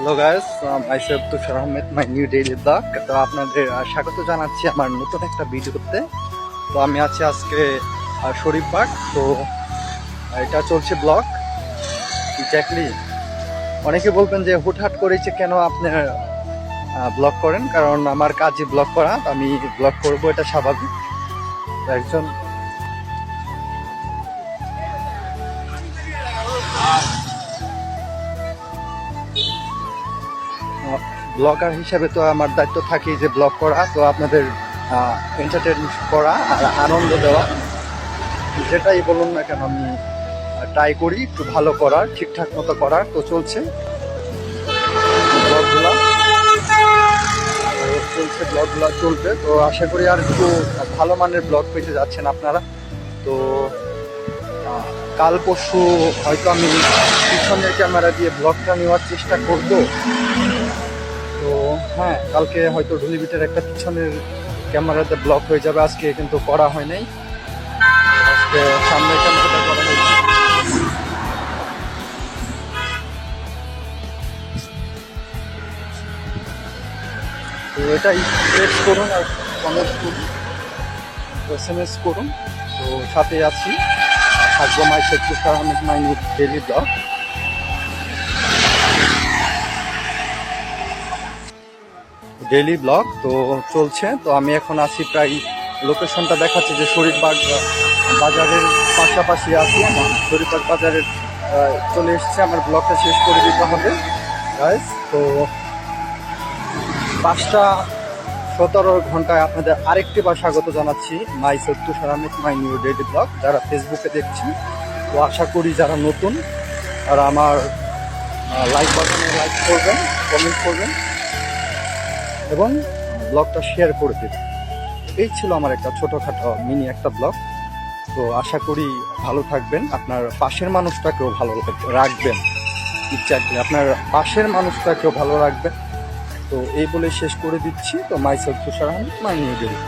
Hello guys, myself Tushar Ahmed, my new daily blog. তো আপনাদের স্বাগত জানাচ্ছি আমার নতুন একটা ভিডিওতে। তো আমি আছি আজকে শরীফবাগ। তো এটা চলছে ব্লগ এক্স্যাক্টলি। অনেকে বলবেন যে হুটহাট করেছে কেন আপনি ব্লগ করেন, কারণ আমার কাজই ব্লগ করা, আমি ব্লগ করব, এটা স্বাভাবিক। তো একজন ব্লগার হিসাবে তো আমার দায়িত্ব থাকেই যে ব্লগ করা, তো আপনাদের এন্টারটেন করা আর আনন্দ দেওয়া, যেটাই বলুন না কেন আমি ট্রাই করি একটু ভালো করার, ঠিকঠাক মতো করার। তো চলছে ব্লগগুলো, ব্লগগুলো চলবে। তো আশা করি আর একটু ভালো মানের ব্লগ পেতে যাচ্ছেন আপনারা। তো কাল পরশু হয়তো আমি পিছনের ক্যামেরা দিয়ে ব্লগটা নেওয়ার চেষ্টা করব। তো হ্যাঁ, কালকে হয়তো ঢুলিবিটের একটা পিছনের ক্যামেরাতে ব্লক হয়ে যাবে। আজকে কিন্তু করা হয় নাই, আজকে সামনের ক্যামেরাটা করা হয়েছে। তো এটাই টেক্সট করুন আর কমেন্ট করুন, SMS করুন। তো সাথে আছি, থাকবো myself Tushar Ahmed, my new daily blog. Daily blog তো চলছে। তো আমি এখন আছি, প্রায় লোকেশনটা দেখাচ্ছে যে শরীফবাগ বাজারের পাশাপাশি আছি। আমার শরীফবাগ বাজারের চলে এসছে, আমার ব্লগটা শেষ করে দিতে হবে গাইস। তো 5:17 আপনাদের আরেকটি বার স্বাগত জানাচ্ছি, myself Tushar Ahmed, my new daily blog. যারা ফেসবুকে দেখছেন, তো আশা করি যারা নতুন তারা আমার লাইক বাটনে লাইক করবেন, কমেন্ট করবেন এবং ব্লগটা শেয়ার করে দেবেন। এই ছিল আমার একটা ছোটোখাটো মিনি একটা ব্লগ। তো আশা করি ভালো থাকবেন, আপনার পাশের মানুষটাকেও ভালো রাখবেন, এক্স্যাক্টলি আপনার পাশের মানুষটাকেও ভালো রাখবেন। তো এই বলে শেষ করে দিচ্ছি। তো myself Tushar Ahmed, my new daily.